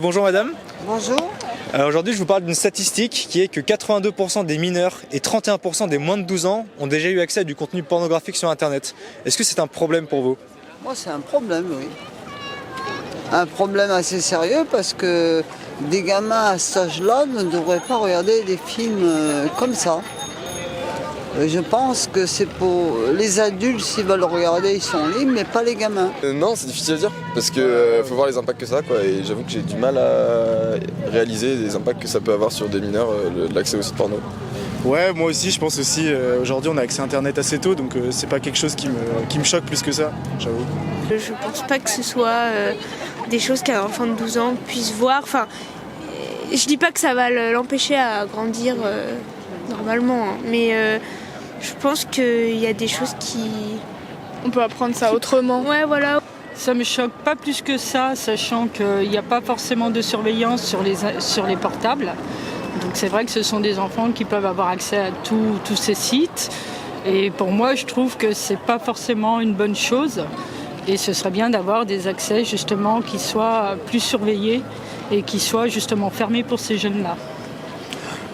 Bonjour madame. Bonjour. Alors aujourd'hui je vous parle d'une statistique qui est que 82% des mineurs et 31% des moins de 12 ans ont déjà eu accès à du contenu pornographique sur internet. Est-ce que c'est un problème pour vous? Moi c'est un problème, oui. Un problème assez sérieux parce que des gamins à cet âge-là ne devraient pas regarder des films comme ça. Je pense que c'est pour les adultes, s'ils veulent regarder, ils sont libres, mais pas les gamins. Non, c'est difficile à dire, parce que faut voir les impacts que ça a, quoi, et j'avoue que j'ai du mal à réaliser les impacts que ça peut avoir sur des mineurs, l'accès au site porno. Ouais, moi aussi, je pense aussi, aujourd'hui on a accès à internet assez tôt, donc c'est pas quelque chose qui me choque plus que ça, j'avoue. Je pense pas que ce soit des choses qu'un enfant de 12 ans puisse voir. Enfin, je dis pas que ça va l'empêcher à grandir normalement, hein, mais je pense qu'il y a des choses qui... On peut apprendre ça autrement. Ouais, voilà. Ça me choque pas plus que ça, sachant qu'il n'y a pas forcément de surveillance sur les portables. Donc c'est vrai que ce sont des enfants qui peuvent avoir accès à tous ces sites. Et pour moi, je trouve que c'est pas forcément une bonne chose. Et ce serait bien d'avoir des accès justement qui soient plus surveillés et qui soient justement fermés pour ces jeunes-là.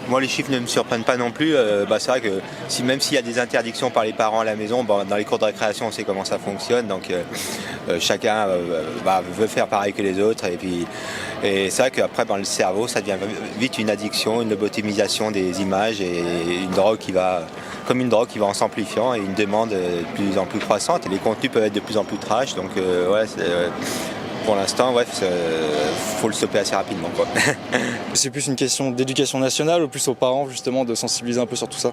Moi, les chiffres ne me surprennent pas non plus. C'est vrai que même s'il y a des interdictions par les parents à la maison, dans les cours de récréation, on sait comment ça fonctionne. Donc, chacun veut faire pareil que les autres. Et c'est vrai qu'après, dans le cerveau, ça devient vite une addiction, une lobotomisation des images et une drogue qui va en s'amplifiant et une demande de plus en plus croissante. Et les contenus peuvent être de plus en plus trash. Donc, pour l'instant, faut le stopper assez rapidement, quoi. C'est plus une question d'éducation nationale ou plus aux parents justement de sensibiliser un peu sur tout ça?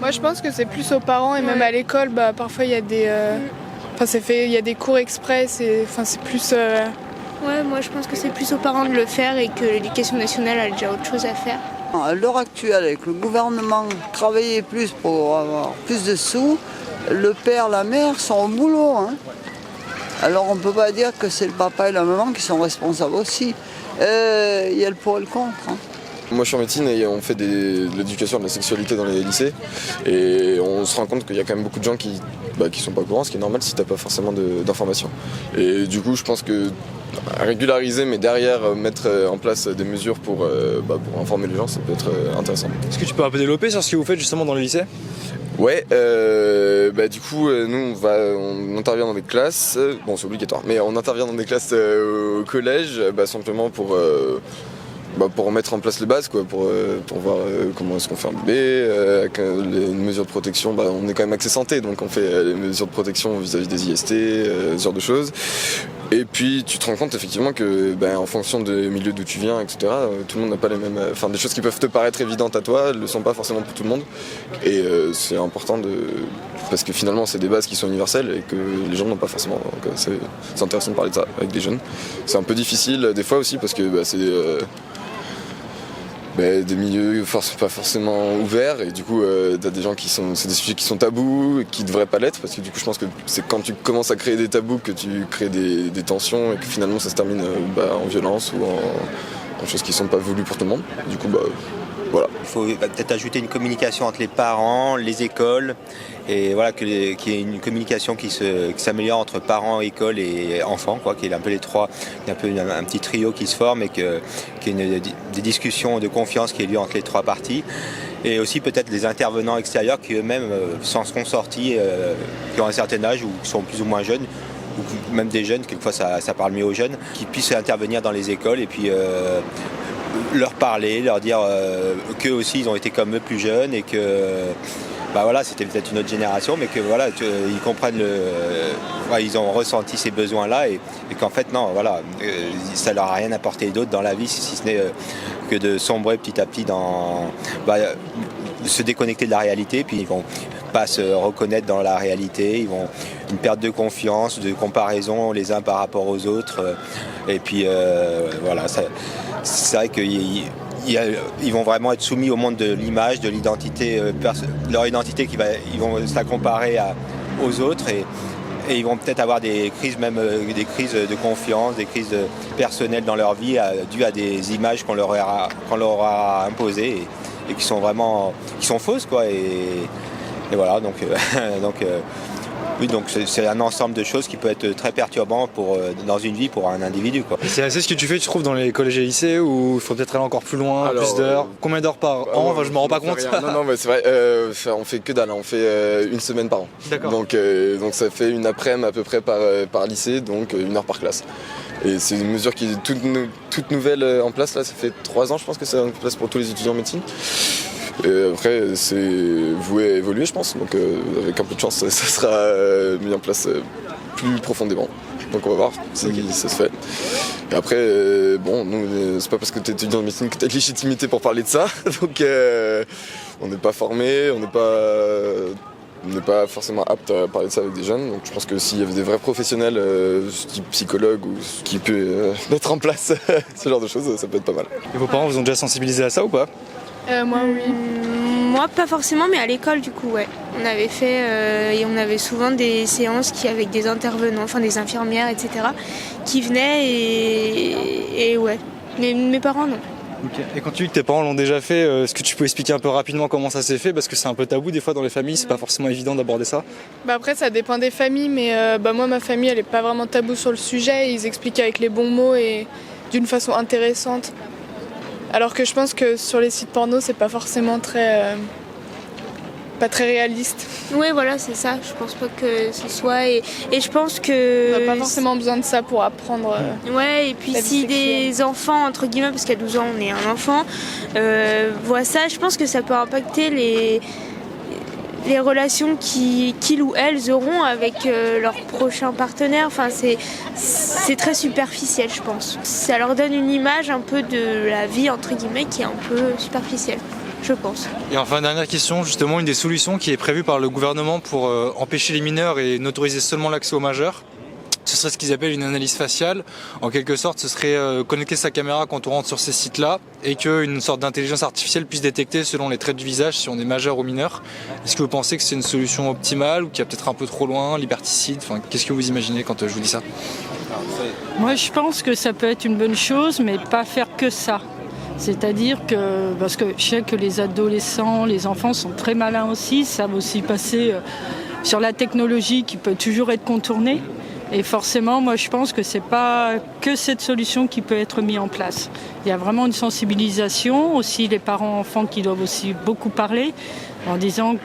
Moi je pense que c'est plus aux parents et même à l'école, parfois il y a des... il y a des cours express et c'est plus... Ouais, moi je pense que c'est plus aux parents de le faire et que l'éducation nationale a déjà autre chose à faire. À l'heure actuelle, avec le gouvernement travailler plus pour avoir plus de sous, le père, la mère sont au boulot, hein. Alors on ne peut pas dire que c'est le papa et la maman qui sont responsables aussi. Il y a le pour et le contre, hein. Moi je suis en médecine et on fait de l'éducation de la sexualité dans les lycées. Et on se rend compte qu'il y a quand même beaucoup de gens qui sont pas au courant, ce qui est normal si t'as pas forcément d'informations. Et du coup je pense que régulariser mais derrière mettre en place des mesures pour informer les gens, ça peut être intéressant. Est-ce que tu peux un peu développer sur ce que vous faites justement dans le lycée? Ouais, du coup, nous on intervient dans des classes, bon c'est obligatoire, mais on intervient dans des classes au collège, simplement pour mettre en place les bases, quoi, pour voir comment est-ce qu'on fait un bébé, avec les mesures de protection, on est quand même axé santé, donc on fait les mesures de protection vis-à-vis des IST, ce genre de choses. Et puis tu te rends compte effectivement que en fonction des milieux d'où tu viens, etc., tout le monde n'a pas les mêmes... des choses qui peuvent te paraître évidentes à toi, elles ne le sont pas forcément pour tout le monde. Et c'est important parce que finalement c'est des bases qui sont universelles et que les gens n'ont pas forcément. Donc c'est intéressant de parler de ça avec des jeunes. C'est un peu difficile des fois aussi parce que c'est... des milieux pas forcément ouverts et du coup t'as des gens c'est des sujets qui sont tabous et qui devraient pas l'être parce que du coup je pense que c'est quand tu commences à créer des tabous que tu crées des tensions et que finalement ça se termine en violence ou en choses qui sont pas voulues pour tout le monde. Du coup voilà. Il faut peut-être ajouter une communication entre les parents, les écoles, et voilà qu'il y ait une communication qui s'améliore entre parents, école et enfants, quoi, qu'il y ait un peu les trois, un petit trio qui se forme et qu'il y ait des discussions de confiance qui aient lieu entre les trois parties. Et aussi peut-être des intervenants extérieurs qui eux-mêmes s'en seront sortis, qui ont un certain âge ou qui sont plus ou moins jeunes, ou même des jeunes, quelquefois ça parle mieux aux jeunes, qui puissent intervenir dans les écoles et puis leur parler, leur dire qu'eux aussi ils ont été comme eux plus jeunes et que c'était peut-être une autre génération, mais que ils comprennent ils ont ressenti ces besoins-là et qu'en fait ça leur a rien apporté d'autre dans la vie si ce n'est que de sombrer petit à petit dans se déconnecter de la réalité, puis ils vont pas se reconnaître dans la réalité, ils vont une perte de confiance, de comparaison les uns par rapport aux autres, et puis c'est vrai qu'ils vont vraiment être soumis au monde de l'image, de l'identité, leur identité ils vont se la comparer aux autres et ils vont peut-être avoir des crises de confiance, des crises personnelles dans leur vie dues à des images qu'on leur aura imposées et qui sont fausses, quoi. Et voilà, donc Oui, donc c'est un ensemble de choses qui peut être très perturbant dans une vie pour un individu, quoi. C'est assez ce que tu fais, tu trouves, dans les collèges et lycées, où il faut peut-être aller encore plus loin, Alors, plus d'heures. Combien d'heures par an? Enfin, je me rends pas compte. Non, mais c'est vrai, on fait que dalle, on fait une semaine par an. D'accord. Donc ça fait une après-midi à peu près par lycée, donc 1 heure par classe. Et c'est une mesure qui est toute nouvelle en place, là, ça fait 3 ans je pense que c'est en place pour tous les étudiants en médecine. Et après c'est voué à évoluer je pense, donc avec un peu de chance ça sera mis en place plus profondément. Donc on va voir si ça se fait. Et après, nous, c'est pas parce que tu es étudiant en médecine que tu as de légitimité pour parler de ça. Donc on n'est pas formé, on n'est pas forcément apte à parler de ça avec des jeunes. Donc je pense que s'il y avait des vrais professionnels, type psychologue ou qui peut mettre en place ce genre de choses, ça peut être pas mal. Et vos parents vous ont déjà sensibilisé à ça ou pas? Moi, oui. Moi, pas forcément, mais à l'école, du coup, ouais. On avait fait, et on avait souvent des séances avec des intervenants, enfin des infirmières, etc., qui venaient et ouais. Mais mes parents, non. Okay. Et quand tu dis que tes parents l'ont déjà fait, est-ce que tu peux expliquer un peu rapidement comment ça s'est fait? Parce que c'est un peu tabou des fois dans les familles, c'est pas forcément évident d'aborder ça. Après, ça dépend des familles, mais moi, ma famille, elle est pas vraiment tabou sur le sujet. Ils expliquent avec les bons mots et d'une façon intéressante. Alors que je pense que sur les sites porno, c'est pas forcément pas très réaliste. Oui, voilà, c'est ça. Je pense pas que ce soit. Et je pense que. On n'a pas forcément besoin de ça pour apprendre. Ouais, et puis si des enfants, entre guillemets, parce qu'à 12 ans, on est un enfant, voient ça, je pense que ça peut impacter les relations qu'ils ou elles auront avec leur prochain partenaire. Enfin, c'est très superficiel, je pense. Ça leur donne une image un peu de la vie, entre guillemets, qui est un peu superficielle, je pense. Et enfin, dernière question, justement, une des solutions qui est prévue par le gouvernement pour empêcher les mineurs et n'autoriser seulement l'accès aux majeurs, ce serait ce qu'ils appellent une analyse faciale. En quelque sorte, ce serait connecter sa caméra quand on rentre sur ces sites-là et qu'une sorte d'intelligence artificielle puisse détecter selon les traits du visage si on est majeur ou mineur. Est-ce que vous pensez que c'est une solution optimale ou qui est peut-être un peu trop loin, liberticide? Enfin, qu'est-ce que vous imaginez quand je vous dis ça? Moi, je pense que ça peut être une bonne chose, mais pas faire que ça. C'est-à-dire que, parce que je sais que les adolescents, les enfants sont très malins aussi, savent aussi passer sur la technologie qui peut toujours être contournée. Et forcément, moi je pense que c'est pas que cette solution qui peut être mise en place. Il y a vraiment une sensibilisation, aussi les parents-enfants qui doivent aussi beaucoup parler, en disant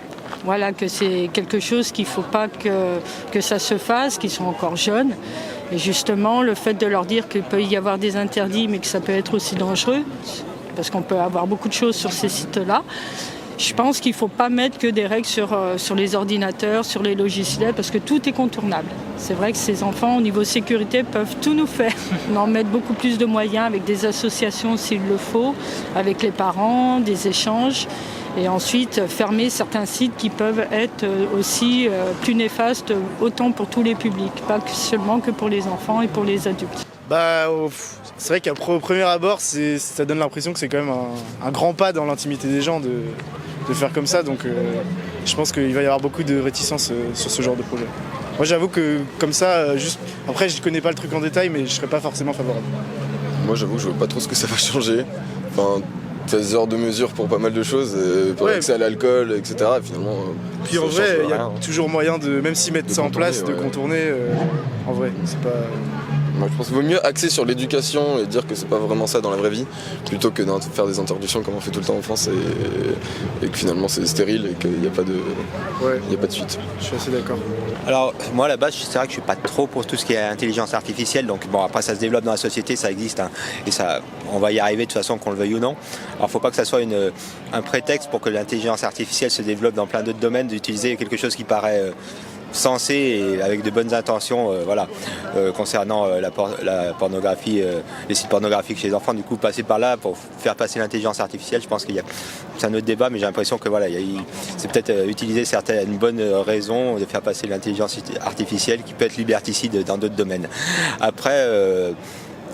voilà, que c'est quelque chose qu'il ne faut pas que ça se fasse, qu'ils sont encore jeunes. Et justement, le fait de leur dire qu'il peut y avoir des interdits, mais que ça peut être aussi dangereux, parce qu'on peut avoir beaucoup de choses sur ces sites-là. Je pense qu'il ne faut pas mettre que des règles sur les ordinateurs, sur les logiciels, parce que tout est contournable. C'est vrai que ces enfants, au niveau sécurité, peuvent tout nous faire. On en met beaucoup plus de moyens avec des associations s'il le faut, avec les parents, des échanges. Et ensuite, fermer certains sites qui peuvent être aussi plus néfastes, autant pour tous les publics, pas seulement que pour les enfants et pour les adultes. C'est vrai qu'à premier abord, ça donne l'impression que c'est quand même un grand pas dans l'intimité des gens de faire comme ça. Donc je pense qu'il va y avoir beaucoup de réticence sur ce genre de projet. Moi j'avoue que comme ça, après je connais pas le truc en détail, mais je serais pas forcément favorable. Moi j'avoue que je vois pas trop ce que ça va changer. Enfin, des heures de mesure pour pas mal de choses, pour l'accès à l'alcool, etc. Et finalement, puis en vrai, il y a toujours moyen de, même s'ils mettent ça en place, de contourner. En vrai, c'est pas. Moi, je pense qu'il vaut mieux axer sur l'éducation et dire que c'est pas vraiment ça dans la vraie vie, plutôt que de faire des interdictions comme on fait tout le temps en France et que finalement c'est stérile et qu'il n'y a pas de suite. Je suis assez d'accord. Alors moi à la base, c'est vrai que je suis pas trop pour tout ce qui est intelligence artificielle, donc bon après ça se développe dans la société, ça existe hein, et ça, on va y arriver de toute façon qu'on le veuille ou non. Alors faut pas que ça soit un prétexte pour que l'intelligence artificielle se développe dans plein d'autres domaines, d'utiliser quelque chose qui paraît sensé et avec de bonnes intentions concernant la pornographie, les sites pornographiques chez les enfants. Du coup, passer par là pour faire passer l'intelligence artificielle, je pense c'est un autre débat, mais j'ai l'impression que voilà, c'est peut-être utiliser certaines bonnes raisons de faire passer l'intelligence artificielle qui peut être liberticide dans d'autres domaines. Après,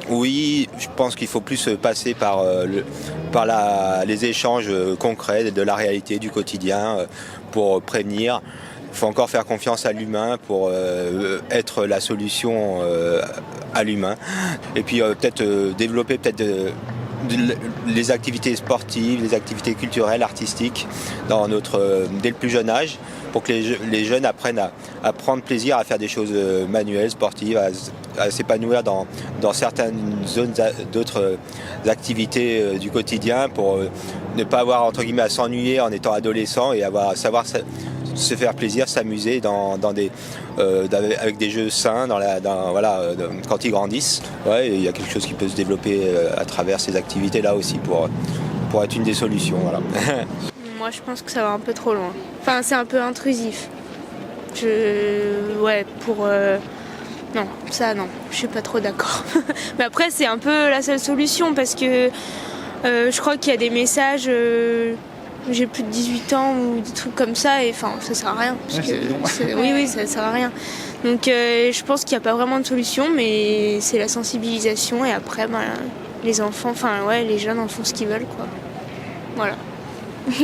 oui, je pense qu'il faut plus passer par les échanges concrets de la réalité, du quotidien, pour prévenir. Il faut encore faire confiance à l'humain pour être la solution à l'humain. Et puis peut-être développer les activités sportives, les activités culturelles, artistiques dès le plus jeune âge, pour que les jeunes apprennent à prendre plaisir à faire des choses manuelles, sportives, à s'épanouir dans certaines zones d'autres activités du quotidien, pour ne pas avoir entre guillemets à s'ennuyer en étant adolescent et savoir se faire plaisir, s'amuser avec des jeux sains quand ils grandissent. Ouais, il y a quelque chose qui peut se développer à travers ces activités-là aussi pour être une des solutions. Voilà. Moi, je pense que ça va un peu trop loin. Enfin, c'est un peu intrusif. Non, ça, non. Je suis pas trop d'accord. Mais après, c'est un peu la seule solution parce que je crois qu'il y a des messages... j'ai plus de 18 ans ou des trucs comme ça et enfin ça sert à rien parce oui ça sert à rien, donc je pense qu'il n'y a pas vraiment de solution, mais c'est la sensibilisation et après les enfants, les jeunes en font ce qu'ils veulent, quoi. Voilà.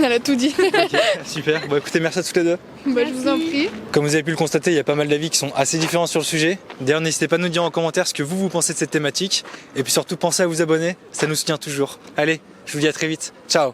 Elle a tout dit. Okay, super, bon écoutez, merci à toutes les deux. Bah, je vous en prie. Comme vous avez pu le constater, il y a pas mal d'avis qui sont assez différents sur le sujet. D'ailleurs, n'hésitez pas à nous dire en commentaire ce que vous pensez de cette thématique, et puis surtout pensez à vous abonner, ça nous soutient toujours. Allez, je vous dis à très vite, ciao.